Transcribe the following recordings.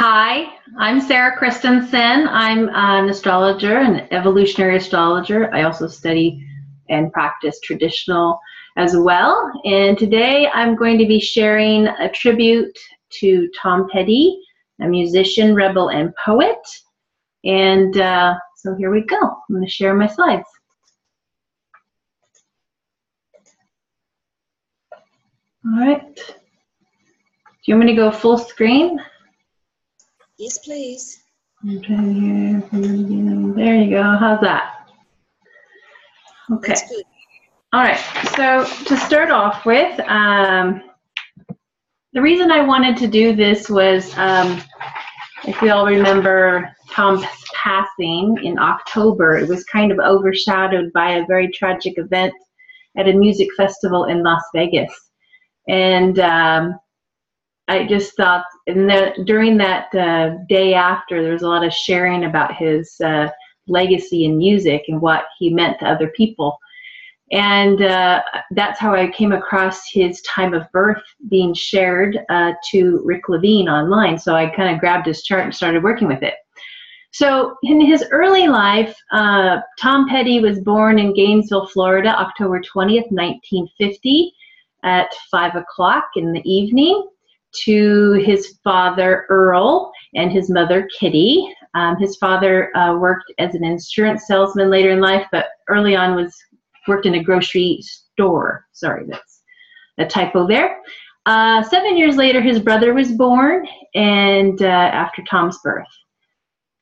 Hi, I'm Sarrah Christensen. I'm an astrologer, an evolutionary astrologer. I also study and practice traditional as well. And today I'm going to be sharing a tribute to Tom Petty, a musician, rebel, and poet. And so here we go. I'm going to share my slides. All right. Do you want me to go full screen? Yes, please. Okay, there you go. How's that? Okay. That's good. All right. So to start off with, the reason I wanted to do this was, if you all remember Tom's passing in October, it was kind of overshadowed by a very tragic event at a music festival in Las Vegas. And I just thought, during that day after, there was a lot of sharing about his legacy in music and what he meant to other people. And that's how I came across his time of birth being shared to Rick Levine online. So I kind of grabbed his chart and started working with it. So in his early life, Tom Petty was born in Gainesville, Florida, October 20th, 1950 at 5 o'clock in the evening, to his father, Earl, and his mother, Kitty. His father worked as an insurance salesman later in life, but early on worked in a grocery store. Sorry, that's a typo there. 7 years later, his brother was born, and after Tom's birth.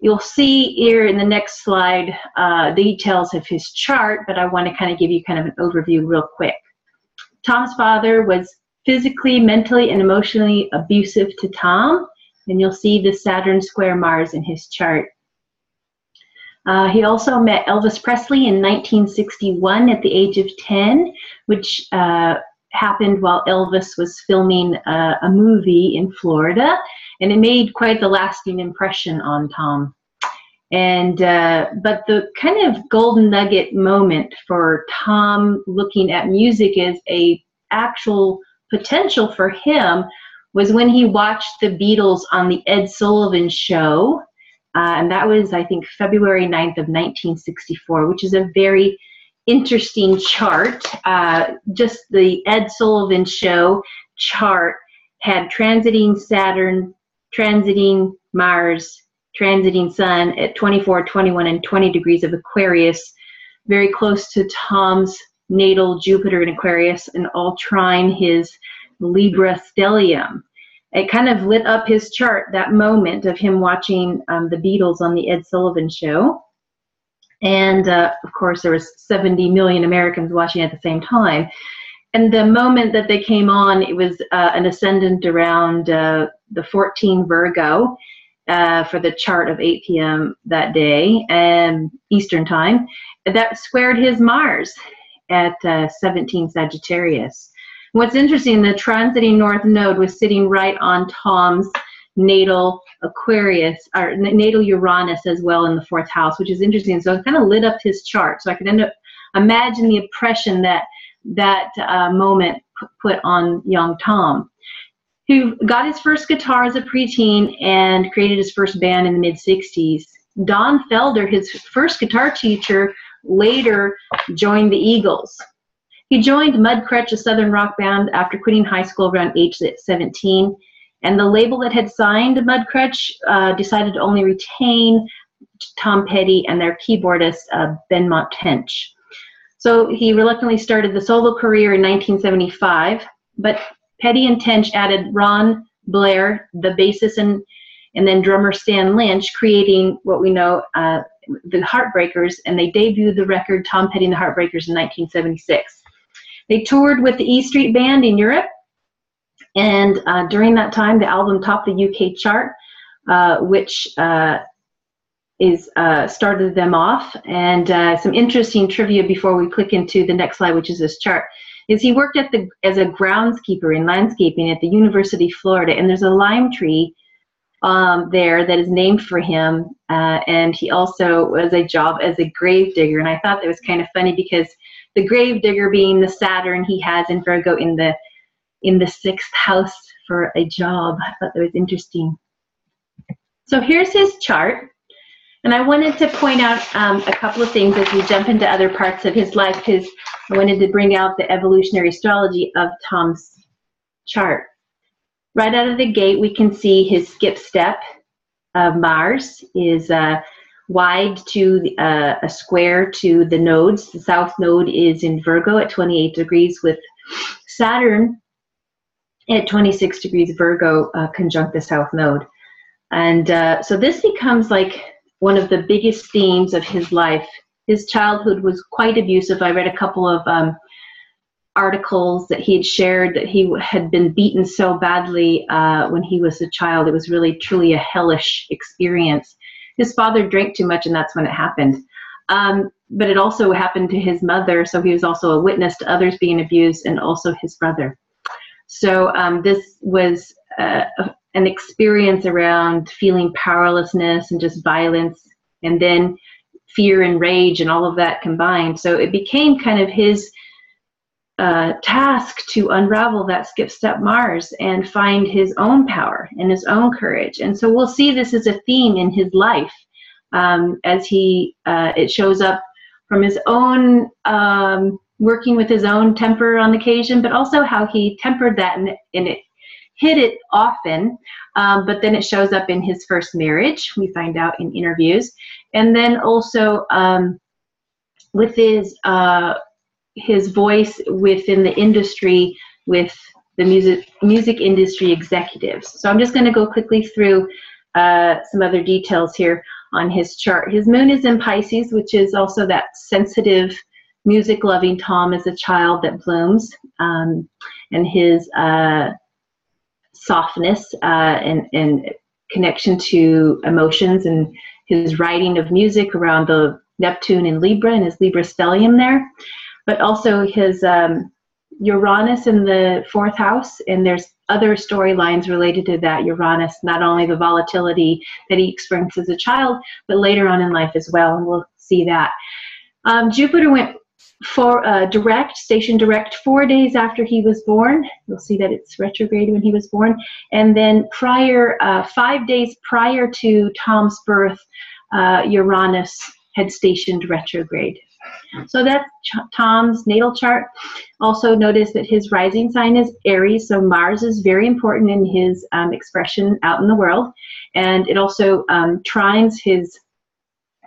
You'll see here in the next slide details of his chart, but I want to kind of give you kind of an overview real quick. Tom's father was physically, mentally, and emotionally abusive to Tom, and you'll see the Saturn square Mars in his chart. He also met Elvis Presley in 1961 at the age of 10, which happened while Elvis was filming a movie in Florida, and it made quite the lasting impression on Tom. And but the kind of golden nugget moment for Tom looking at music as a actual potential for him was when he watched the Beatles on the Ed Sullivan Show, and that was, I think, February 9th of 1964, which is a very interesting chart. Just the Ed Sullivan Show chart had transiting Saturn, transiting Mars, transiting Sun at 24, 21, and 20 degrees of Aquarius, very close to Tom's natal Jupiter in Aquarius, and all trine his Libra stellium. It kind of lit up his chart, that moment of him watching the Beatles on the Ed Sullivan Show. And of course, there was 70 million Americans watching at the same time. And the moment that they came on, it was an ascendant around the 14 Virgo for the chart of 8 p.m. that day, Eastern time. That squared his Mars at 17 Sagittarius. What's interesting, the transiting North Node was sitting right on Tom's natal Aquarius, or natal Uranus as well in the 4th house, which is interesting. So it kind of lit up his chart. So I could imagine the impression that moment put on young Tom, who got his first guitar as a preteen and created his first band in the mid-60s. Don Felder, his first guitar teacher, later joined the Eagles. He joined Mudcrutch, a southern rock band, after quitting high school around age 17, and the label that had signed Mudcrutch decided to only retain Tom Petty and their keyboardist, Benmont Tench. So he reluctantly started the solo career in 1975, but Petty and Tench added Ron Blair, the bassist, and then drummer Stan Lynch, creating what we know the Heartbreakers, and they debuted the record Tom Petty and the Heartbreakers in 1976. They toured with the E Street Band in Europe, and during that time, the album topped the UK chart, which started them off. And some interesting trivia before we click into the next slide, which is this chart, is he worked as a groundskeeper in landscaping at the University of Florida, and there's a lime tree there that is named for him, and he also was a job as a grave digger. And I thought that was kind of funny because the grave digger being the Saturn he has in Virgo in the 6th house for a job. I thought that was interesting. So here's his chart. And I wanted to point out a couple of things as we jump into other parts of his life, because I wanted to bring out the evolutionary astrology of Tom's chart. Right out of the gate, we can see his skip step of Mars is wide to a square to the nodes. The south node is in Virgo at 28 degrees with Saturn at 26 degrees Virgo conjunct the south node. And so this becomes like one of the biggest themes of his life. His childhood was quite abusive. I read a couple of articles that he had shared that he had been beaten so badly when he was a child. It was really, truly a hellish experience. His father drank too much, and that's when it happened. But it also happened to his mother, so he was also a witness to others being abused, and also his brother. So this was an experience around feeling powerlessness and just violence, and then fear and rage and all of that combined. So it became kind of his task to unravel that skip step Mars and find his own power and his own courage. And so we'll see this as a theme in his life as it shows up from his own working with his own temper on occasion, but also how he tempered that and it hit it often, but then it shows up in his first marriage, we find out in interviews, and then also with his voice within the industry with the music industry executives. So I'm just going to go quickly through some other details here on his chart. His moon is in Pisces, which is also that sensitive, music-loving Tom as a child that blooms, and his softness and connection to emotions, and his writing of music around the Neptune and Libra and his Libra stellium there, but also his Uranus in the 4th house, and there's other storylines related to that Uranus, not only the volatility that he experienced as a child, but later on in life as well, and we'll see that. Jupiter went station direct 4 days after he was born. You'll see that it's retrograde when he was born. And then 5 days prior to Tom's birth, Uranus had stationed retrograde. So that's Tom's natal chart. Also notice that his rising sign is Aries, so Mars is very important in his expression out in the world. And it also trines his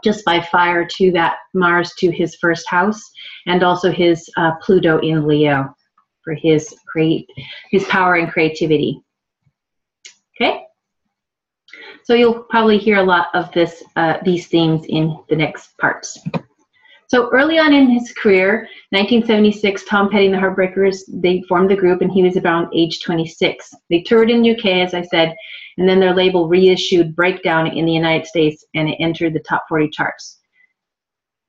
just by fire to that Mars to his first house, and also his Pluto in Leo for his power and creativity. Okay, so you'll probably hear a lot of these themes in the next parts. So early on in his career, 1976, Tom Petty and the Heartbreakers, they formed the group, and he was around age 26. They toured in UK, as I said, and then their label reissued Breakdown in the United States, and it entered the top 40 charts.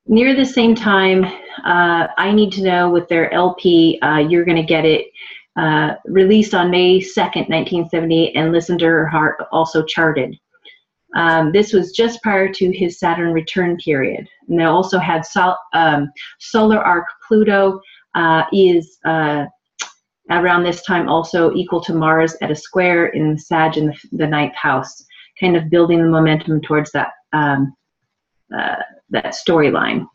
Near the same time, I Need to Know with their LP, You're Gonna Get It, released on May 2nd, 1978, and Listen to Her Heart also charted. This was just prior to his Saturn return period. And they also had solar arc Pluto is around this time also equal to Mars at a square in Sag in the 9th house, kind of building the momentum towards that that storyline.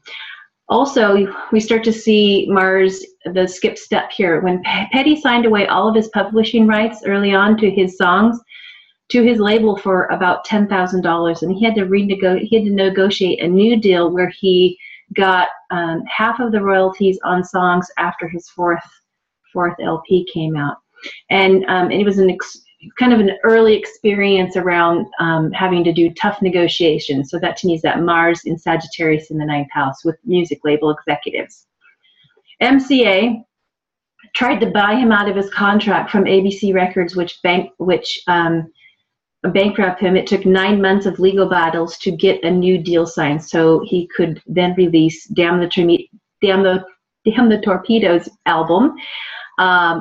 Also, we start to see Mars, the skip step here. When Petty signed away all of his publishing rights early on to his songs, to his label for about $10,000, and he had to negotiate a new deal where he got half of the royalties on songs after his fourth LP came out, and it was kind of an early experience around having to do tough negotiations. So that to me is that Mars in Sagittarius in the 9th house with music label executives. MCA tried to buy him out of his contract from ABC Records, which bankrupt him. It took 9 months of legal battles to get a new deal signed, so he could then release Damn the Torpedoes album,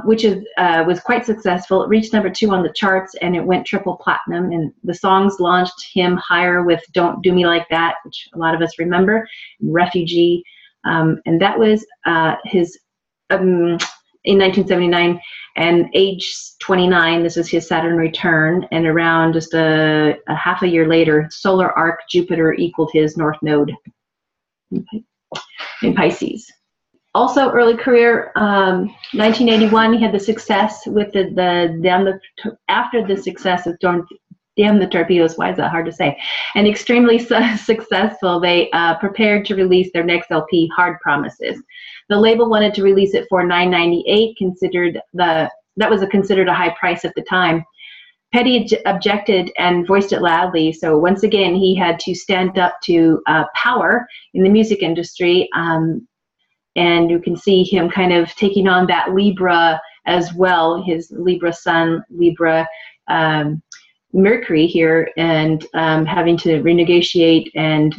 which was quite successful. It reached #2 on the charts, and it went triple platinum, and the songs launched him higher with Don't Do Me Like That, which a lot of us remember, Refugee, and that was his in 1979, and age 29, this is his Saturn return, and around just a half a year later, solar arc Jupiter equaled his North Node in Pisces. Also, early career, 1981, he had the success with after the success of Damn the Torpedoes, why is that hard to say? And extremely successful, they prepared to release their next LP, Hard Promises. The label wanted to release it for $9.98, that was considered a high price at the time. Petty objected and voiced it loudly, so once again he had to stand up to power in the music industry, and you can see him kind of taking on that Libra as well, his Libra Sun, Libra Mercury here, and having to renegotiate and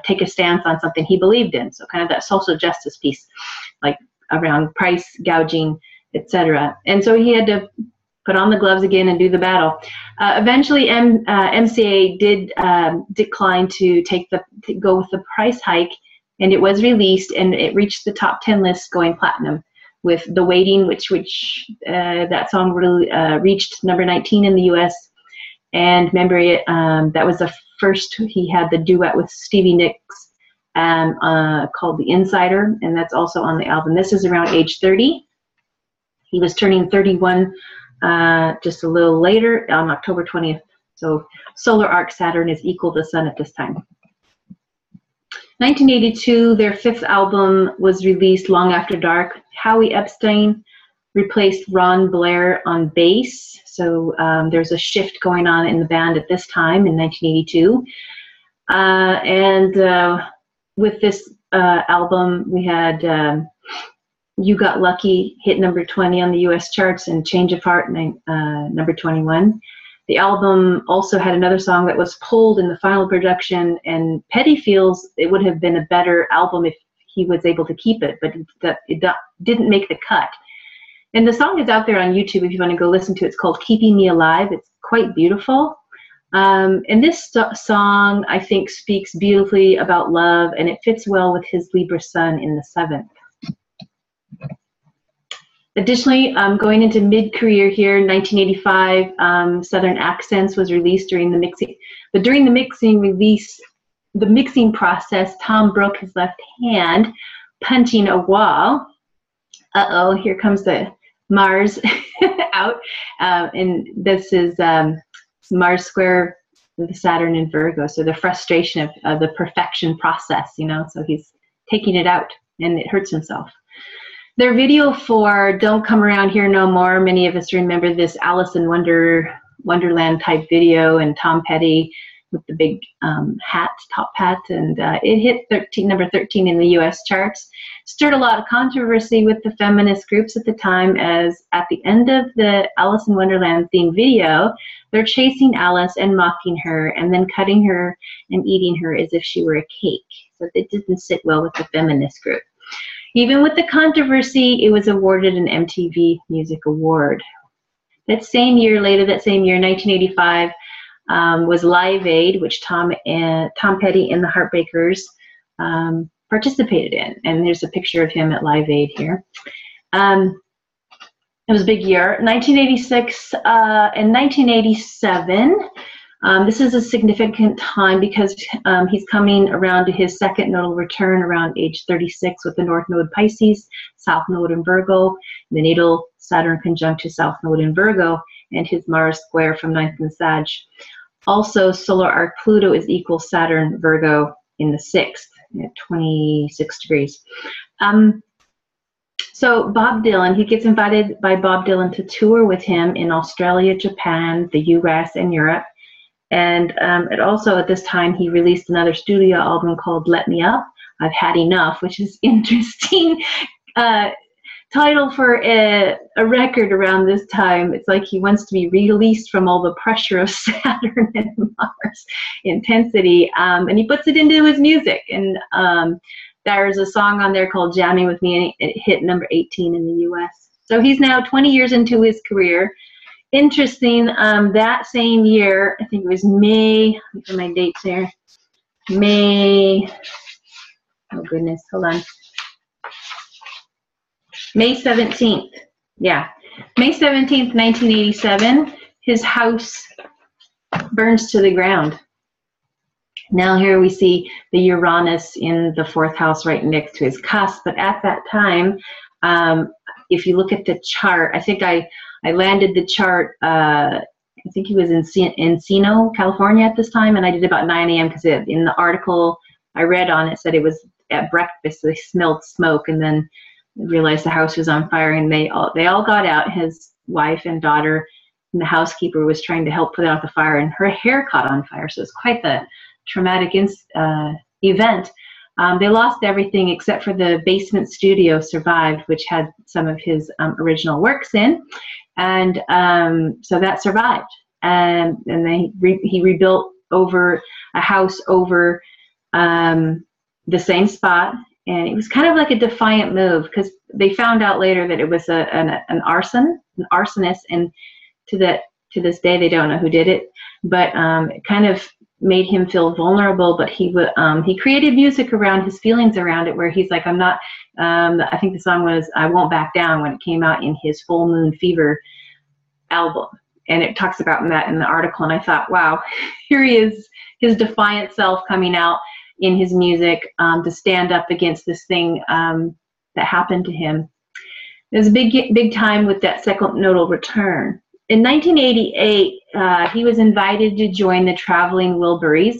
take a stance on something he believed in. So kind of that social justice piece, like around price gouging, etc. And so he had to put on the gloves again and do the battle. Eventually, MCA did decline to go with the price hike, and it was released, and it reached the top 10 list, going platinum with The Waiting, which that song really reached number 19 in the U.S. And remember, that was the first he had the duet with Stevie Nicks called The Insider, and that's also on the album. This is around age 30. He was turning 31 just a little later on October 20th. So solar arc Saturn is equal to Sun at this time. 1982, their fifth album was released, Long After Dark. Howie Epstein replaced Ron Blair on bass. So there's a shift going on in the band at this time in 1982. And with this album, we had You Got Lucky hit number 20 on the US charts, and Change of Heart number 21. The album also had another song that was pulled in the final production, and Petty feels it would have been a better album if he was able to keep it, but it didn't make the cut. And the song is out there on YouTube if you want to go listen to it. It's called Keeping Me Alive. It's quite beautiful. And this song, I think, speaks beautifully about love, and it fits well with his Libra Sun in the 7th. Additionally, going into mid-career here, 1985, Southern Accents was released during the mixing. But during the mixing process, Tom broke his left hand, punching a wall. Uh-oh, here comes the Mars out. And this is Mars square with Saturn in Virgo. So the frustration of the perfection process, so he's taking it out, and it hurts himself. Their video for Don't Come Around Here No More, many of us remember this Alice in Wonderland type video, and Tom Petty with the big top hat, and it hit number 13 in the US charts. Stirred a lot of controversy with the feminist groups at the time, as at the end of the Alice in Wonderland theme video, they're chasing Alice and mocking her, and then cutting her and eating her as if she were a cake. So it didn't sit well with the feminist group. Even with the controversy, it was awarded an MTV Music Award. That same year, 1985, was Live Aid, which Tom Petty and the Heartbreakers participated in. And there's a picture of him at Live Aid here. It was a big year. 1986 and 1987. This is a significant time because he's coming around to his second nodal return around age 36 with the North Node Pisces, South Node in Virgo, the natal Saturn conjunct to South Node in Virgo, and his Mars square from 9th in Sag. Also, solar arc Pluto is equal Saturn Virgo in the 6th at 26 degrees. So Bob Dylan, he gets invited by Bob Dylan to tour with him in Australia, Japan, the US, and Europe. And it also, at this time, he released another studio album called Let Me Up, I've Had Enough, which is interesting title for a record around this time. It's like he wants to be released from all the pressure of Saturn and Mars intensity, and he puts it into his music. And there's a song on there called Jamming With Me, and it hit number 18 in the US. So he's now 20 years into his career. Interesting, that same year, I think it was May, look at my dates here, May, oh goodness, hold on, May 17th, Yeah. May 17th, 1987, his house burns to the ground. Now here we see the Uranus in the 4th house right next to his cusp. But at that time, if you look at the chart, I think I landed the chart, I think he was in Encino, California at this time, and I did about 9 a.m. because in the article I read on it said it was at breakfast, they smelled smoke, and then realized the house was on fire, and they all got out. His wife and daughter and the housekeeper was trying to help put out the fire, and her hair caught on fire, so it's quite the traumatic event. They lost everything except for the basement studio survived, which had some of his original works in, and so that survived. And he rebuilt over a house over the same spot, and it was kind of like a defiant move because they found out later that it was an arsonist, and to this day they don't know who did it, but it kind of made him feel vulnerable. But he created music around his feelings around it, where he's like, I'm not, I think the song was I Won't Back Down, when it came out in his Full Moon Fever album, and it talks about that in the article. And I thought, wow, here he is, his defiant self coming out in his music to stand up against this thing that happened to him. It was a big time with that second nodal return. In 1988, he was invited to join the Traveling Wilburys.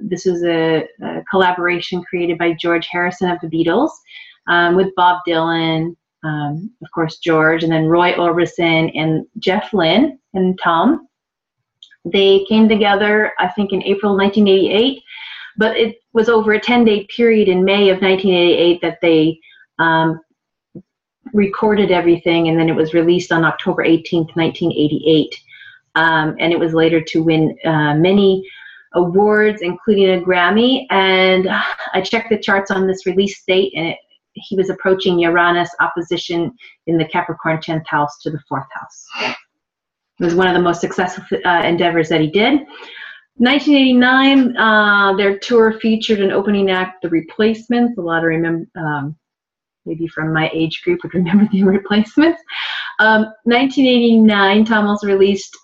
This was a collaboration created by George Harrison of the Beatles with Bob Dylan, of course, George, and then Roy Orbison and Jeff Lynne and Tom. They came together, I think, in April 1988, but it was over a 10-day period in May of 1988 that they recorded everything, and then it was released on October 18th, 1988. And it was later to win many awards, including a Grammy. And I checked the charts on this release date, and he was approaching Uranus opposition in the Capricorn 10th house to the 4th house. It was one of the most successful endeavors that he did. 1989, their tour featured an opening act, The Replacements. A lot of maybe from my age group would remember The Replacements. 1989, Tom also released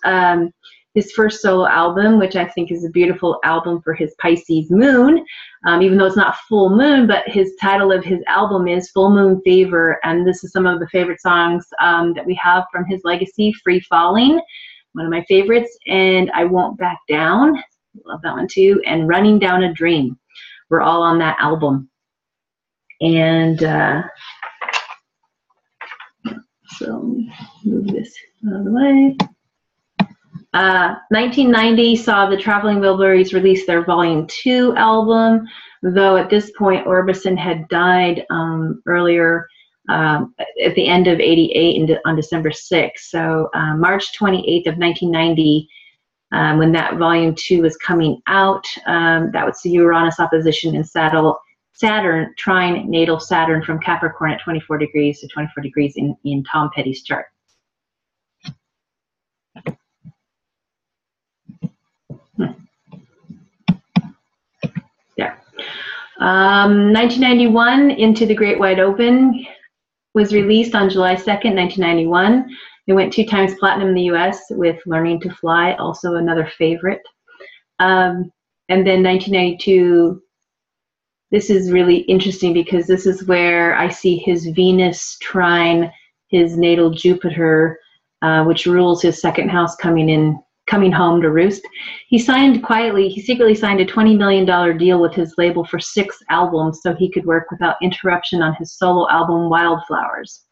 his first solo album, which I think is a beautiful album for his Pisces moon, even though it's not full moon, but his title of his album is Full Moon Fever, and this is some of the favorite songs that we have from his legacy: Free Falling, one of my favorites, and I Won't Back Down, love that one too, and Running Down a Dream. We're all on that album. And so move this out of the way. 1990 saw the Traveling Wilburys release their Volume 2 album, though at this point Orbison had died earlier at the end of '88 on December 6th. So March 28th of 1990, when that Volume 2 was coming out, that was the Uranus opposition in Saturn trine natal Saturn from Capricorn at 24 degrees to 24 degrees in Tom Petty's chart. There. 1991, Into the Great Wide Open was released on July 2nd, 1991. It went 2 times platinum in the US with Learning to Fly, also another favorite. And then 1992, this is really interesting because this is where I see his Venus trine his natal Jupiter, which rules his 2nd house, coming home to roost. He secretly signed a $20 million deal with his label for 6 albums so he could work without interruption on his solo album Wildflowers.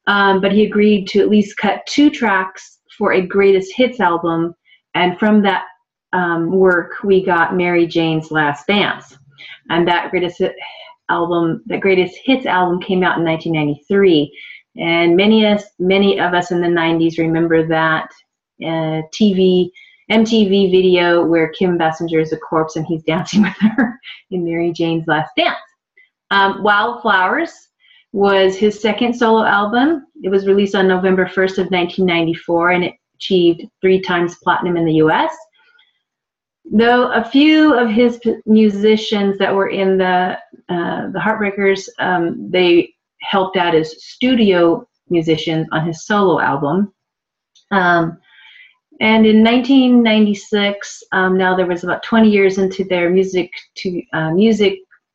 But he agreed to at least cut 2 tracks for a greatest hits album, and from that work we got Mary Jane's Last Dance. And that greatest hits album came out in 1993. And many of us in the 90s remember that MTV video where Kim Basinger is a corpse and he's dancing with her in Mary Jane's Last Dance. Wildflowers was his 2nd solo album. It was released on November 1st of 1994, and it achieved 3 times platinum in the US. Though a few of his musicians that were in the Heartbreakers, they helped out as studio musicians on his solo album. And in 1996, now there was about 20 years into their music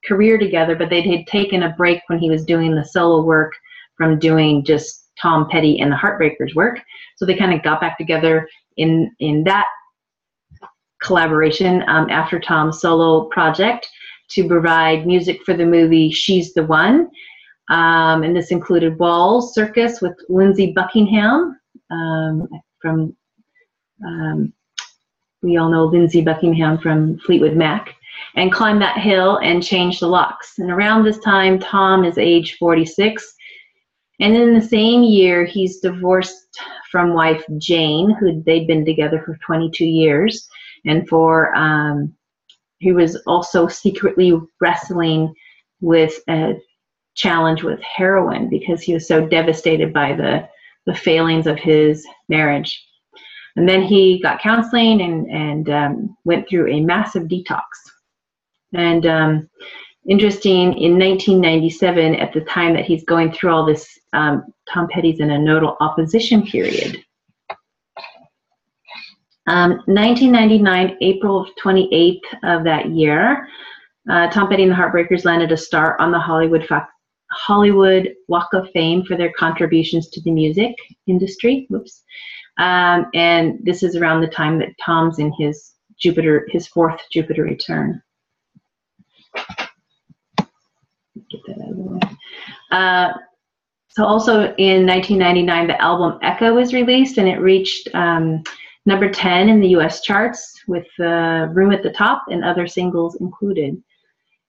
career together, but they had taken a break when he was doing the solo work from doing just Tom Petty and the Heartbreakers work. So they kind of got back together in that collaboration after Tom's solo project to provide music for the movie She's the One. And this included Walls Circus with Lindsey Buckingham from we all know Lindsey Buckingham from Fleetwood Mac, and Climb That Hill and Change the Locks. And around this time, Tom is age 46. And in the same year, he's divorced from wife Jane, who they'd been together for 22 years. And he was also secretly wrestling with a challenge with heroin because he was so devastated by the failings of his marriage. And then he got counseling and went through a massive detox. And interesting, in 1997, at the time that he's going through all this, Tom Petty's in a nodal opposition period. 1999, April 28th of that year, Tom Petty and the Heartbreakers landed a star on the Hollywood Walk of Fame for their contributions to the music industry. Whoops. And this is around the time that Tom's in his fourth Jupiter return. Get that out of the way. So also in 1999, the album Echo was released, and it reached number 10 in the US charts with Room at the Top and other singles included.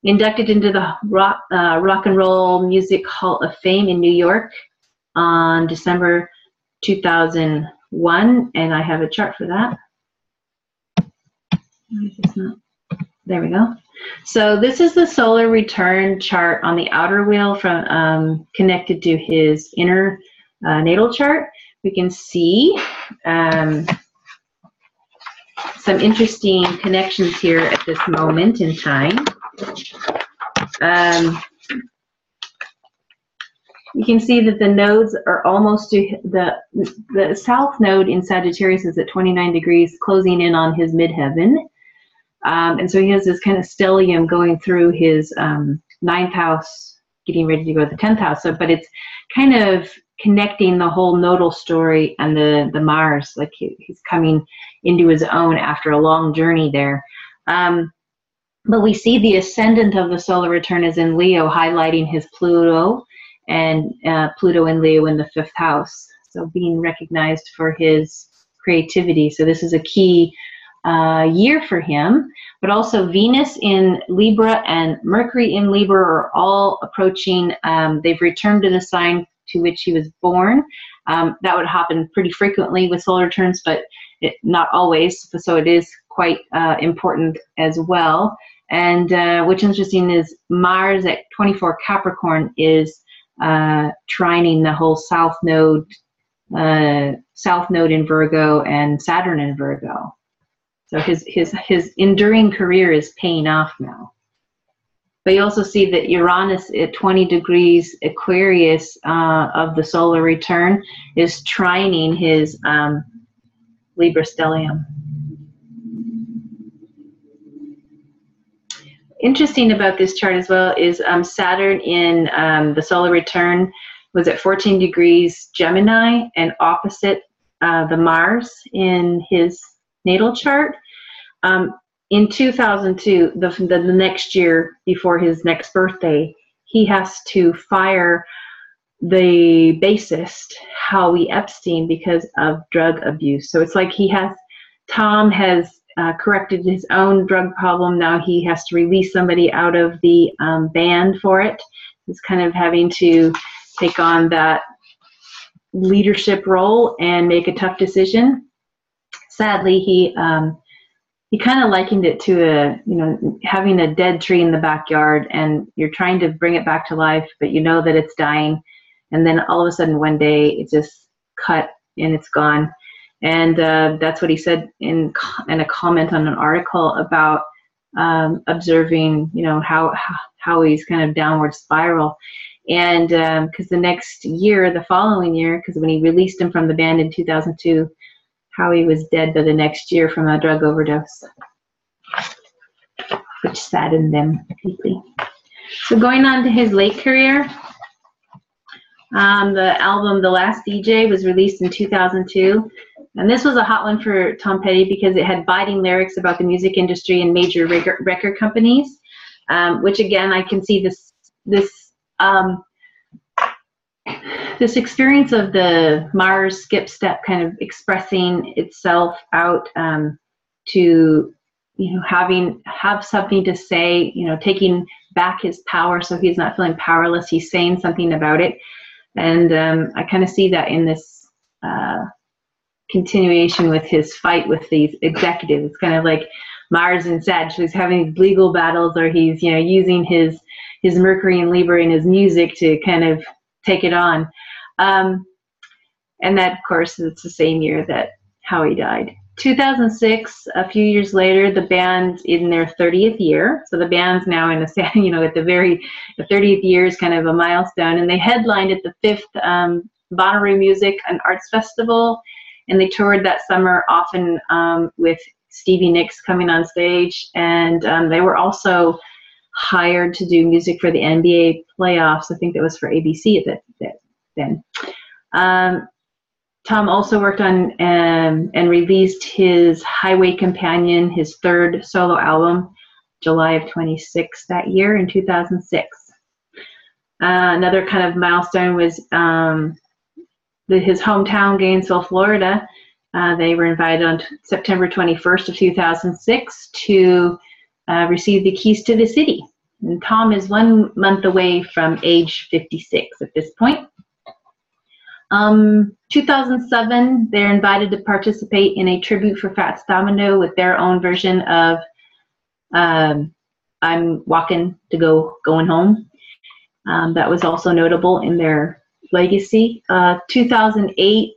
Inducted into the Rock and Roll Music Hall of Fame in New York on December 2001, and I have a chart for that. There we go. So this is the solar return chart on the outer wheel from connected to his inner natal chart. We can see some interesting connections here at this moment in time. You can see that the nodes are almost to the south node in Sagittarius is at 29 degrees, closing in on his midheaven. And so he has this kind of stellium going through his 9th house, getting ready to go to the 10th house. So, but it's kind of connecting the whole nodal story and the Mars, like he's coming into his own after a long journey there. But we see the ascendant of the solar return is in Leo, highlighting his Pluto, and Pluto and Leo in the 5th house. So being recognized for his creativity. So this is a key year for him. But also Venus in Libra and Mercury in Libra are all approaching. They've returned to the sign to which he was born. That would happen pretty frequently with solar returns, but not always. So it is quite important as well. And what's interesting is Mars at 24 Capricorn is trining the whole south node in Virgo and Saturn in Virgo. So his enduring career is paying off now. But you also see that Uranus at 20 degrees Aquarius of the solar return is trining his Libra stellium. Interesting about this chart as well is Saturn in the solar return was at 14 degrees Gemini and opposite the Mars in his natal chart. In 2002, the next year before his next birthday, he has to fire the bassist, Howie Epstein, because of drug abuse. So it's like Tom has corrected his own drug problem. Now he has to release somebody out of the band for it. He's kind of having to take on that leadership role and make a tough decision. Sadly, he kind of likened it to having a dead tree in the backyard, and you're trying to bring it back to life, but you know that it's dying, and then all of a sudden one day it's just cut and it's gone. And that's what he said in a comment on an article about observing, how he's kind of downward spiral. And because the next year, the following year, because when he released him from the band in 2002, Howie was dead by the next year from a drug overdose, which saddened them deeply. So going on to his late career, the album The Last DJ was released in 2002. And this was a hot one for Tom Petty because it had biting lyrics about the music industry and major record companies, which again, I can see this experience of the Mars skip step kind of expressing itself out to, have something to say, taking back his power so he's not feeling powerless. He's saying something about it. And I kind of see that in this continuation with his fight with these executives. It's kind of like Mars and Sag. So he's having these legal battles, or he's, using his Mercury and Libra in his music to kind of take it on. And that, of course, it's the same year that Howie died. 2006, a few years later, the band's in their 30th year. So the band's now in at the 30th year is kind of a milestone. And they headlined at the 5th Bonnaroo Music and Arts Festival. And they toured that summer, often with Stevie Nicks coming on stage. And they were also hired to do music for the NBA playoffs. I think that was for ABC then. Tom also worked on and released his Highway Companion, his 3rd solo album, July of 26 that year in 2006. Another kind of milestone was his hometown, Gainesville, Florida. They were invited on September 21st of 2006 to receive the keys to the city. And Tom is 1 month away from age 56 at this point. 2007, they're invited to participate in a tribute for Fats Domino with their own version of I'm Walking to Going Home. That was also notable in their legacy. 2008,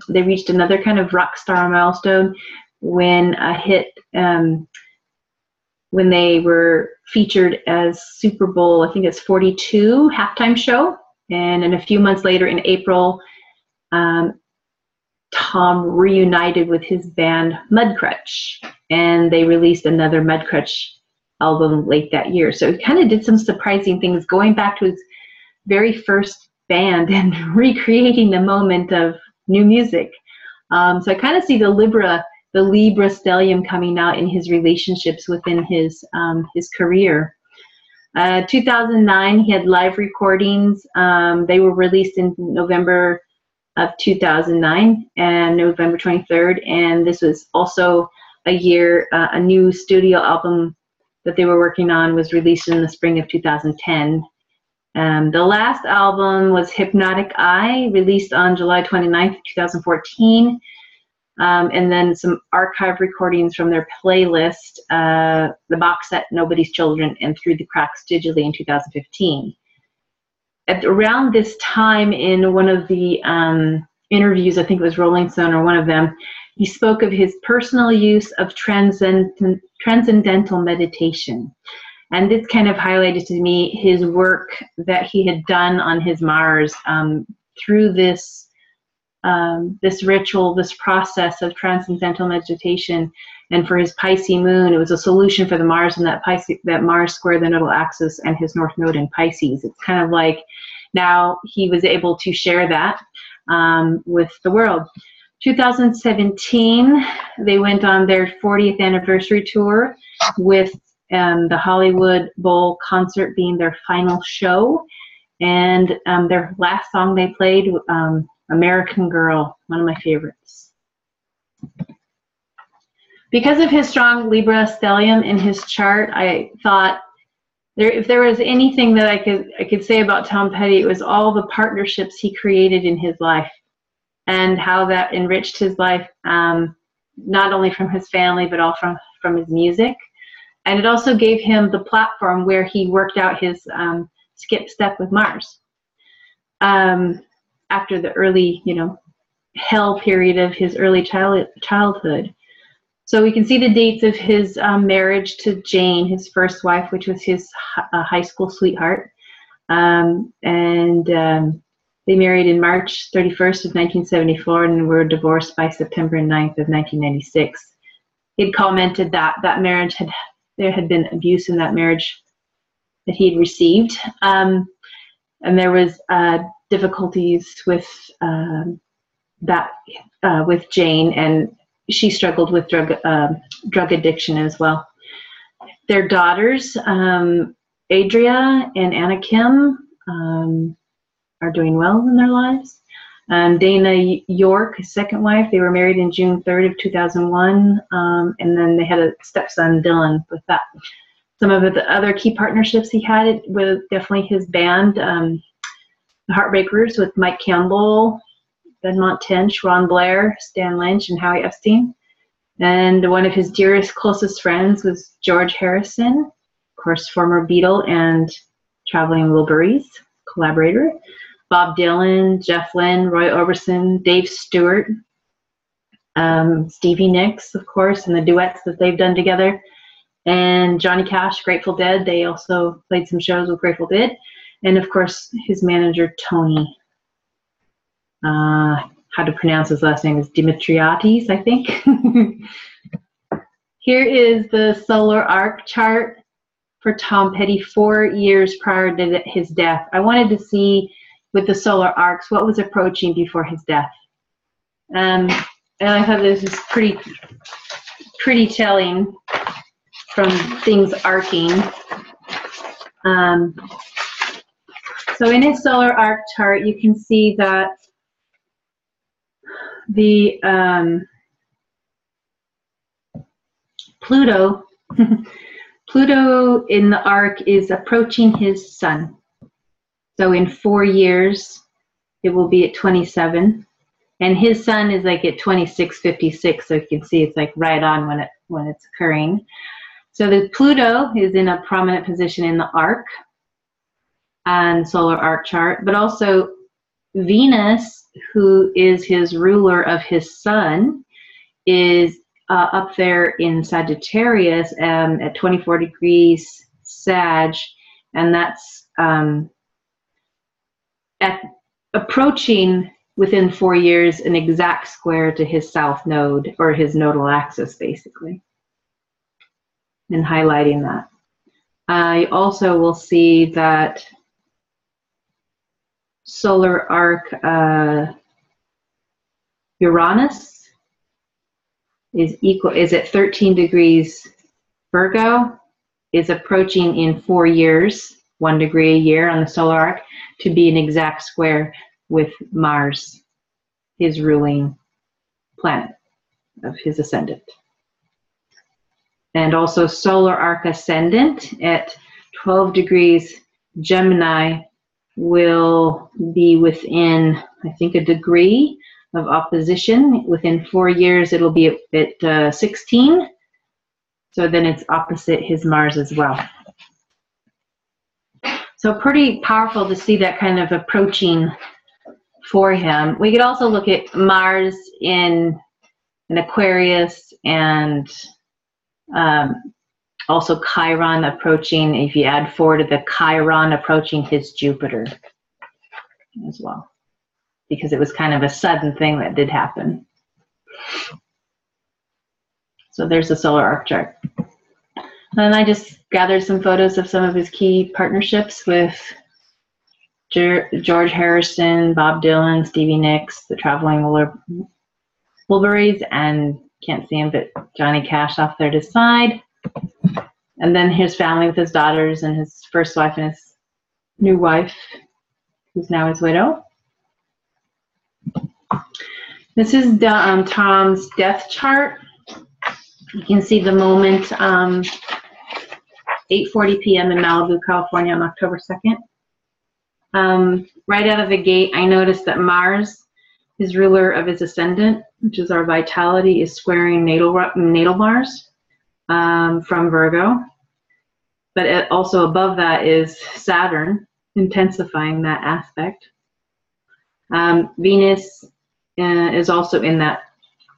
they reached another kind of rock star milestone when when they were featured as Super Bowl, I think it's 42 halftime show. And then a few months later in April, Tom reunited with his band Mudcrutch, and they released another Mudcrutch album late that year. So he kind of did some surprising things, going back to his very first band and recreating the moment of new music. So I kind of see the Libra stellium coming out in his relationships within his career. 2009, he had live recordings. They were released in November of 2009 and November 23rd. And this was also a year, a new studio album that they were working on was released in the spring of 2010. The last album was Hypnotic Eye, released on July 29th, 2014. And then some archive recordings from their playlist, the box set Nobody's Children and Through the Cracks digitally in 2015. Around this time, in one of the interviews, I think it was Rolling Stone or one of them, he spoke of his personal use of transcendental meditation. And this kind of highlighted to me his work that he had done on his Mars through this ritual, this process of transcendental meditation. And for his Pisces moon, it was a solution for the Mars and that Mars square the nodal axis and his North Node in Pisces. It's kind of like now he was able to share that with the world. 2017, they went on their 40th anniversary tour with the Hollywood Bowl concert being their final show. And their last song they played, American Girl, one of my favorites. Because of his strong Libra stellium in his chart, I thought if there was anything that I could say about Tom Petty, it was all the partnerships he created in his life and how that enriched his life, not only from his family, but all from his music. And it also gave him the platform where he worked out his skip step with Mars. After the early, hell period of his early childhood. So we can see the dates of his marriage to Jane, his first wife, which was his high school sweetheart. They married in March 31st of 1974 and were divorced by September 9th of 1996. He had commented that there had been abuse in that marriage that he had received, and there was difficulties with with Jane, and she struggled with drug addiction as well. Their daughters, Adria and Anna Kim, are doing well in their lives. Dana York, his second wife, they were married in June 3rd of 2001, and then they had a stepson, Dylan, with that. Some of the other key partnerships he had with definitely his band, the Heartbreakers, with Mike Campbell, Benmont Tench, Ron Blair, Stan Lynch, and Howie Epstein. And one of his dearest, closest friends was George Harrison, of course, former Beatle and Traveling Wilburys collaborator. Bob Dylan, Jeff Lynne, Roy Orbison, Dave Stewart, Stevie Nicks, of course, and the duets that they've done together. And Johnny Cash, Grateful Dead. They also played some shows with Grateful Dead. And, of course, his manager, Tony. How to pronounce his last name is Dimitriades, I think. Here is the solar arc chart for Tom Petty 4 years prior to his death. I wanted to see with the solar arcs what was approaching before his death. And I thought this was pretty telling from things arcing. So in his solar arc chart, you can see that the Pluto in the arc is approaching his sun. So in 4 years, it will be at 27, and his sun is like at 26:56. So you can see it's like right on when it's occurring. So the Pluto is in a prominent position in the arc and solar arc chart, but also Venus, who is his ruler of his sun, is up there in Sagittarius at 24 degrees Sag, and that's approaching within 4 years an exact square to his south node, or his nodal axis, basically, and highlighting that. You also will see that solar arc Uranus is at 13 degrees Virgo, is approaching in 4 years, 1 degree a year on the solar arc, to be an exact square with Mars, his ruling planet of his ascendant. And also solar arc ascendant at 12 degrees Gemini will be within, I think, a degree of opposition. Within 4 years, it'll be at 16. So then it's opposite his Mars as well. So pretty powerful to see that kind of approaching for him. We could also look at Mars in an Aquarius, and also Chiron approaching, if you add 4 to the Chiron, approaching his Jupiter as well, because it was kind of a sudden thing that did happen. So there's the solar arc chart. And I just gathered some photos of some of his key partnerships with George Harrison, Bob Dylan, Stevie Nicks, the Traveling Wilburys, and can't see him, but Johnny Cash off there to the side. And then his family with his daughters and his first wife and his new wife, who's now his widow. This is Tom's death chart. You can see the moment, 8:40 p.m. in Malibu, California on October 2nd. Right out of the gate, I noticed that Mars, his ruler of his ascendant, which is our vitality, is squaring natal Mars from Virgo. But also above that is Saturn, intensifying that aspect. Venus is also in that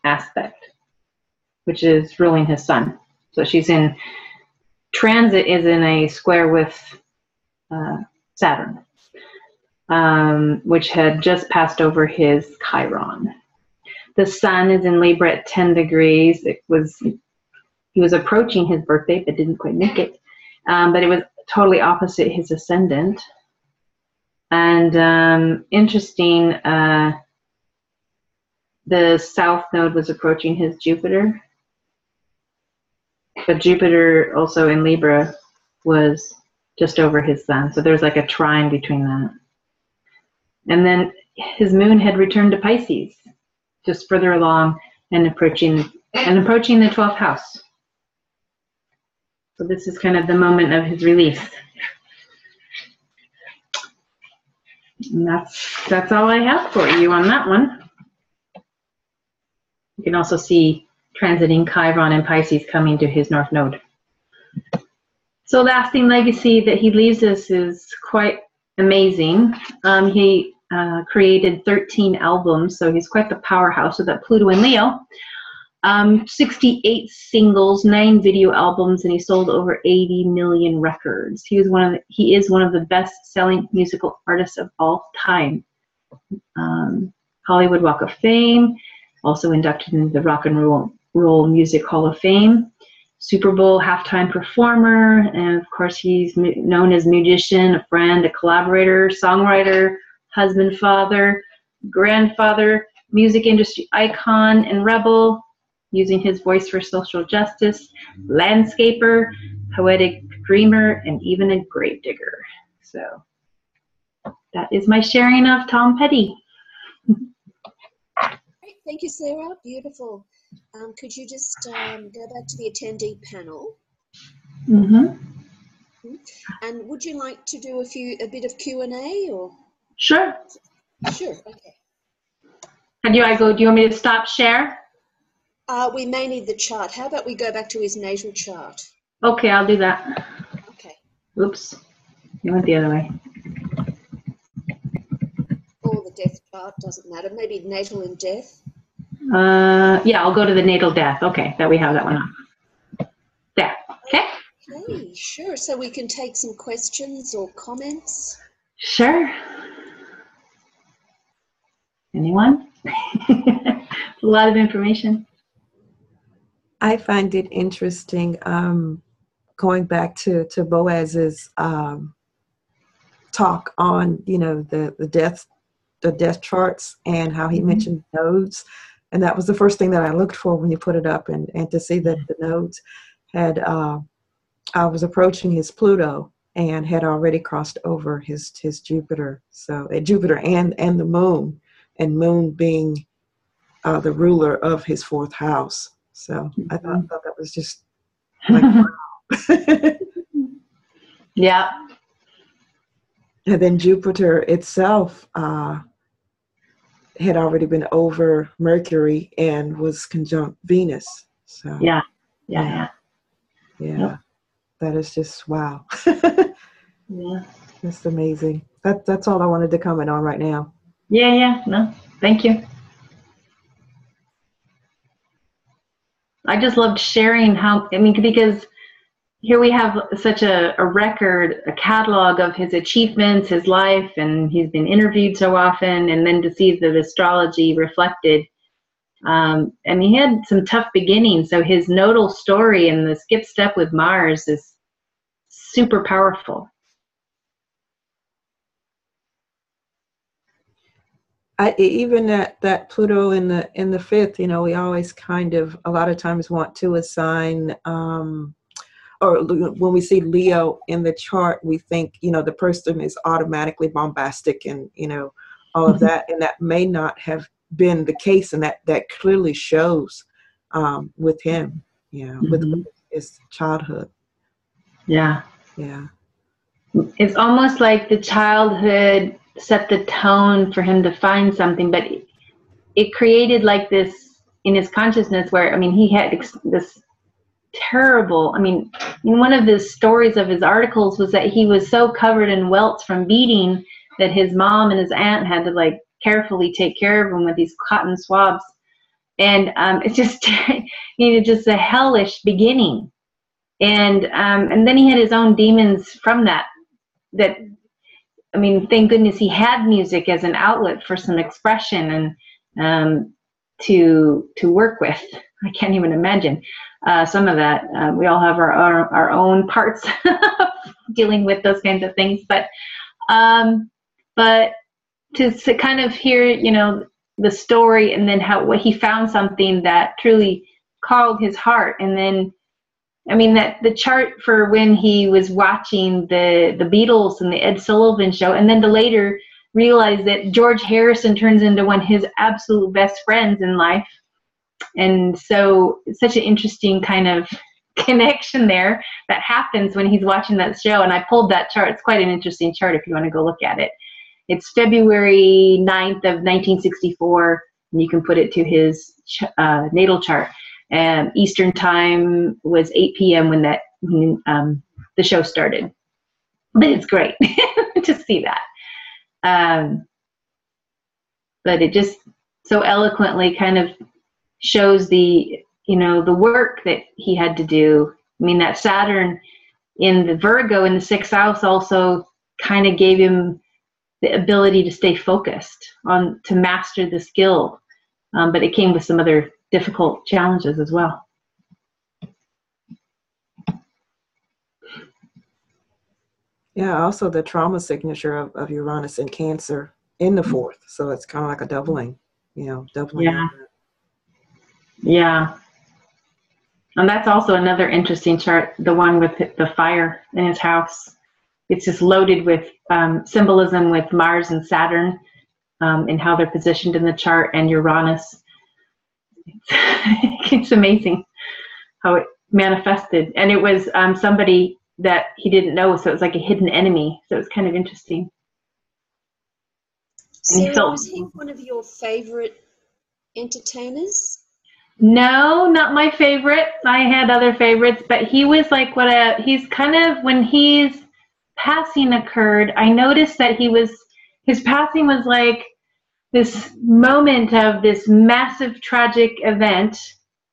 aspect, which is ruling his sun. So she's in transit, is in a square with Saturn, which had just passed over his Chiron. The sun is in Libra at 10 degrees. He was approaching his birthday, but didn't quite make it. But it was totally opposite his ascendant. And interesting, the south node was approaching his Jupiter. But Jupiter also in Libra was just over his sun. So there's like a trine between that. And then his moon had returned to Pisces, just further along and approaching the 12th house. So this is kind of the moment of his release. And that's all I have for you on that one. You can also see transiting Chiron and Pisces coming to his north node. So lasting legacy that he leaves us is quite amazing. He created 13 albums, so he's quite the powerhouse with that Pluto and Leo. 68 singles, 9 video albums, and he sold over 80 million records. He is one of the best-selling musical artists of all time. Hollywood Walk of Fame, also inducted into the Rock and Roll Music Hall of Fame. Super Bowl halftime performer, and of course he's known as musician, a friend, a collaborator, songwriter, husband, father, grandfather, music industry icon and rebel, using his voice for social justice, landscaper, poetic dreamer, and even a gravedigger. So that is my sharing of Tom Petty. Great. Thank you, Sarah. Beautiful. Could you just go back to the attendee panel? Mm-hmm. And would you like to do a bit of Q&A or? Sure. Sure. Okay. Do you want me to stop share? We may need the chart. How about we go back to his natal chart? Okay, I'll do that. Okay. Oops. You went the other way. Or the death chart, doesn't matter. Maybe natal and death. Yeah, I'll go to the natal death. Okay, that we have that one on. There. Okay. Okay, sure. So we can take some questions or comments. Sure. Anyone? A lot of information. I find it interesting going back to Boaz's talk on, the death charts and how he mentioned nodes. And that was the first thing that I looked for when you put it up, and to see that the nodes had, I was approaching his Pluto and had already crossed over his Jupiter. So Jupiter and the moon, and moon being the ruler of his 4th house. So I thought that was just like, wow. Yeah. And then Jupiter itself had already been over Mercury and was conjunct Venus. So Yeah. Yep. That is just wow. Yeah. That's amazing. That's all I wanted to comment on right now. Yeah. No, thank you. I just loved sharing because here we have such a record, a catalog of his achievements, his life, and he's been interviewed so often, and then to see the astrology reflected. And he had some tough beginnings, so his nodal story and the skip step with Mars is super powerful. Even that Pluto in the 5th, we always kind of a lot of times want to assign, or when we see Leo in the chart, we think the person is automatically bombastic and all of that, and that may not have been the case, and that clearly shows with him, with his childhood. Yeah. Yeah. It's almost like the childhood set the tone for him to find something, but it created like this in his consciousness where, he had this terrible, one of the stories of his articles was that he was so covered in welts from beating that his mom and his aunt had to carefully take care of him with these cotton swabs. And it's just, just a hellish beginning. And then he had his own demons from that I mean, thank goodness he had music as an outlet for some expression and to work with. I can't even imagine some of that. We all have our own parts dealing with those kinds of things, but to kind of hear, you know, the story, and then what he found something that truly called his heart. And then, I mean, that the chart for when he was watching the Beatles and the Ed Sullivan Show, and then to later realize that George Harrison turns into one of his absolute best friends in life. And so it's such an interesting kind of connection there that happens when he's watching that show. And I pulled that chart. It's quite an interesting chart if you want to go look at it. It's February 9th of 1964, and you can put it to his natal chart. And Eastern time was 8 p.m. when the show started. But it's great to see that. But it just so eloquently kind of shows the work that he had to do. I mean, that Saturn in the Virgo in the 6th house also kind of gave him the ability to stay focused to master the skill. But it came with some other difficult challenges as well. Yeah, also the trauma signature of Uranus in Cancer in the 4th. So it's kind of like a doubling. Yeah. Yeah. And that's also another interesting chart, the one with the fire in his house. It's just loaded with symbolism with Mars and Saturn and how they're positioned in the chart, and Uranus. It's amazing how it manifested. And it was somebody that he didn't know, so it was like a hidden enemy. So it was kind of interesting. Sarah, was he one of your favorite entertainers? No, not my favorite. I had other favorites, but he was like he's kind of, when his passing occurred, I noticed that his passing was like this moment of this massive tragic event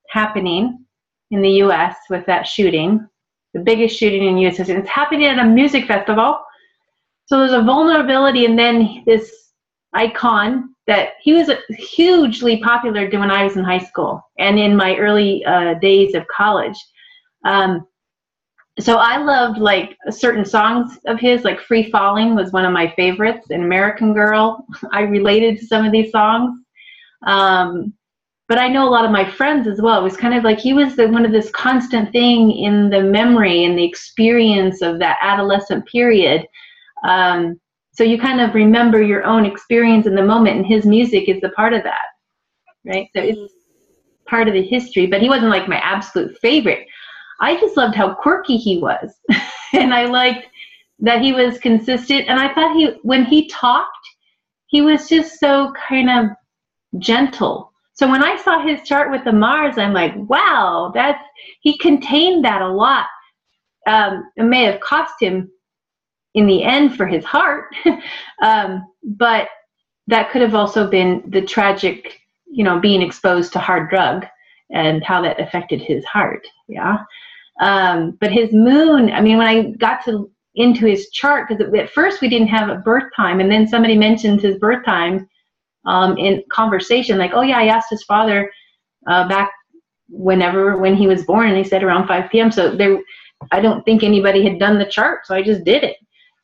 happening in the U.S. with that shooting, the biggest shooting in U.S. history. It's happening at a music festival. So there's a vulnerability, and then this icon that he was hugely popular when I was in high school and in my early days of college. So I loved like certain songs of his, like Free Falling was one of my favorites, and American Girl. I related to some of these songs. But I know a lot of my friends as well. It was kind of like he was one of this constant thing in the memory and the experience of that adolescent period. So you kind of remember your own experience in the moment, and his music is a part of that, right? So it's part of the history, but he wasn't like my absolute favorite. I just loved how quirky he was. And I liked that he was consistent. And I thought when he talked, he was just so kind of gentle. So when I saw his chart with the Mars, I'm like, wow, he contained that a lot. It may have cost him in the end for his heart, but that could have also been the tragic, being exposed to hard drug and how that affected his heart. Yeah. But his moon, I mean, when I got into his chart, because at first we didn't have a birth time, and then somebody mentioned his birth time in conversation, like, oh yeah, I asked his father back when he was born, and he said around 5 p.m. So I don't think anybody had done the chart, so I just did it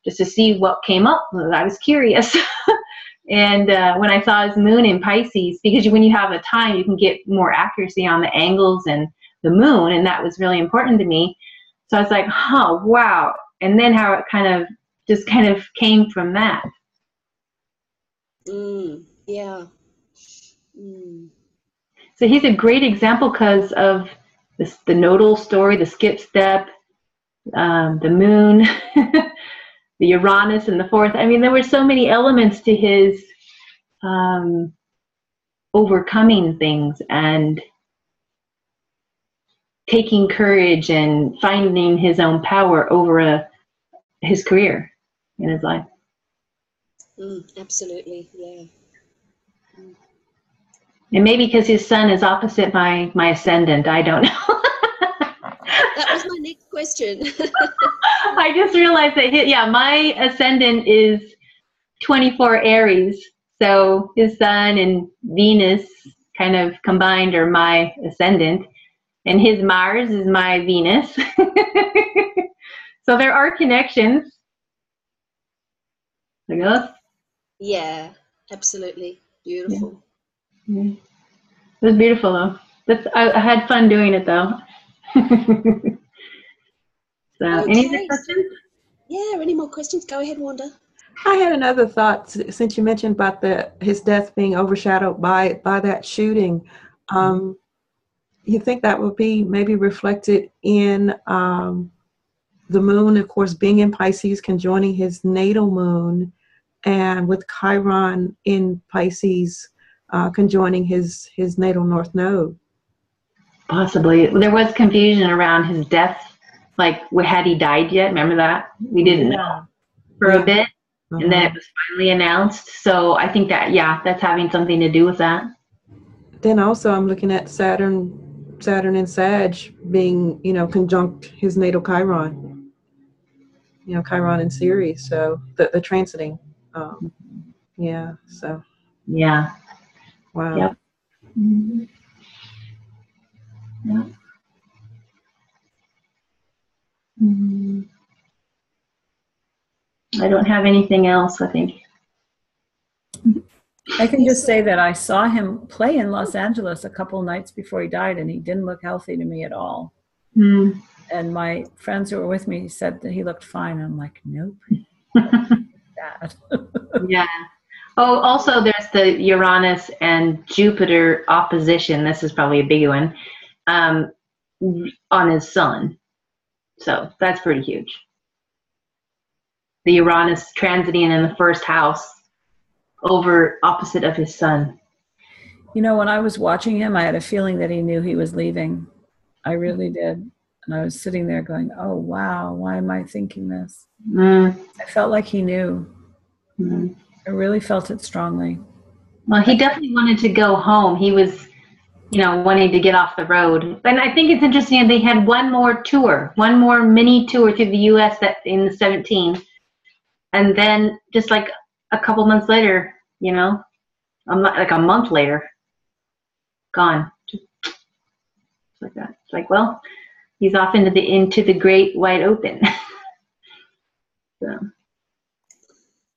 just to see what came up. I was curious. And when I saw his moon in Pisces, because when you have a time, you can get more accuracy on the angles and the moon, and that was really important to me. So I was like, huh, wow. And then how it kind of came from that. Yeah. So he's a great example because of the nodal story, the skip step, the moon, the Uranus in the 4th. I mean, there were so many elements to his overcoming things and taking courage and finding his own power over his career in his life. Absolutely, yeah. And maybe because his sun is opposite my ascendant, I don't know. That was my next question. I just realized that my ascendant is 24 Aries. So his sun and Venus kind of combined are my ascendant, and his Mars is my Venus. So there are connections. I guess. Yeah, absolutely. Beautiful. Yeah. It was beautiful though. I had fun doing it though. So, any other Okay. questions? Yeah, any more questions? Go ahead, Wanda. I had another thought since you mentioned about his death being overshadowed by that shooting. You think that would be maybe reflected in the moon, of course, being in Pisces, conjoining his natal moon, and with Chiron in Pisces, conjoining his natal north node. Possibly. There was confusion around his death. Like, had he died yet? Remember that? We didn't know for a bit, and then it was finally announced. So I think that, yeah, that's having something to do with that. Then also I'm looking at Saturn and Sag being, conjunct his natal Chiron. Chiron in Ceres. So the transiting. Yeah. So. Yeah. Wow. Yep. Mm-hmm. Yep. Mm-hmm. I don't have anything else, I think. I can just say that I saw him play in Los Angeles a couple nights before he died, and he didn't look healthy to me at all. Mm. And my friends who were with me said that he looked fine. I'm like, nope. Bad. Yeah. Oh, also there's the Uranus and Jupiter opposition. This is probably a big one, on his sun. So that's pretty huge. The Uranus transiting in the first house over opposite of his sun. When I was watching him, I had a feeling that he knew he was leaving. I really did. And I was sitting there going, oh, wow, why am I thinking this? I felt like he knew. I really felt it strongly. Well, he definitely wanted to go home. He was, wanting to get off the road. And I think it's interesting, they had one more mini tour through the U.S. that in the 17. And then just like a couple months later, like a month later, gone. Just like that. It's like, well, he's off into the great wide open. So.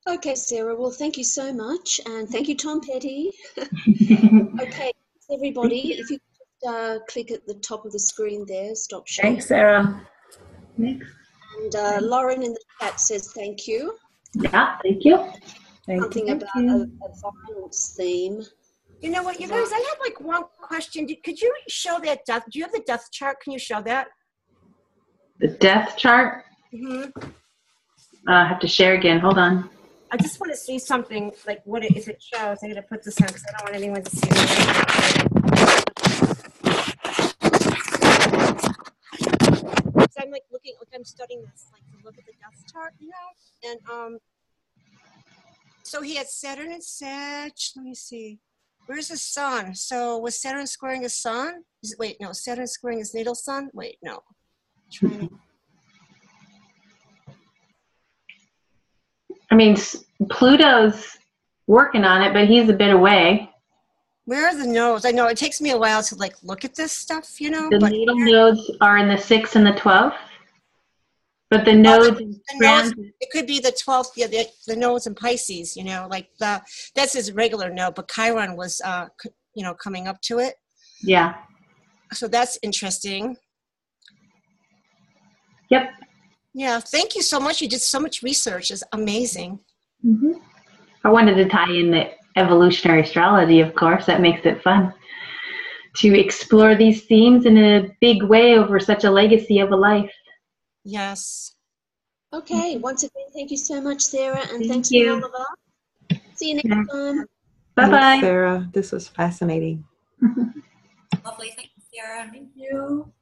Okay, Sarah. Well, thank you so much, and thank you, Tom Petty. Okay, everybody, if you could click at the top of the screen there, stop sharing. Thanks, Sarah. Thanks. And Lauren in the chat says thank you. Yeah, thank you. Something about a violence theme. You know what, you guys, I have like one question. Could you show that death? Do you have the death chart? Can you show that? The death chart? Mm-hmm. I have to share again. Hold on. I just want to see something, like what it, if it shows. I'm going to put this on because I don't want anyone to see it. So I'm like looking, like I'm studying this, like to look at the death chart, and so he had Saturn and Sag. Let me see. Where's his sun? So was Saturn squaring his sun? Wait, no. Saturn squaring his natal sun? Wait, no. I mean, Pluto's working on it, but he's a bit away. Where are the nodes? I know it takes me a while to like look at this stuff, The natal nodes are in the 6th and the 12th. But the nodes, it could be the 12th, yeah, the nodes in Pisces, like that's his regular node, but Chiron was, coming up to it. Yeah. So that's interesting. Yep. Yeah, thank you so much. You did so much research. It's amazing. Mm-hmm. I wanted to tie in the evolutionary astrology, of course. That makes it fun to explore these themes in a big way over such a legacy of a life. Yes. Okay, once again, thank you so much, Sarah, and thanks you. for all of us. See you next time. Bye-bye. Thanks, Sarah. This was fascinating. Lovely. Thank you, Sarah. Thank you.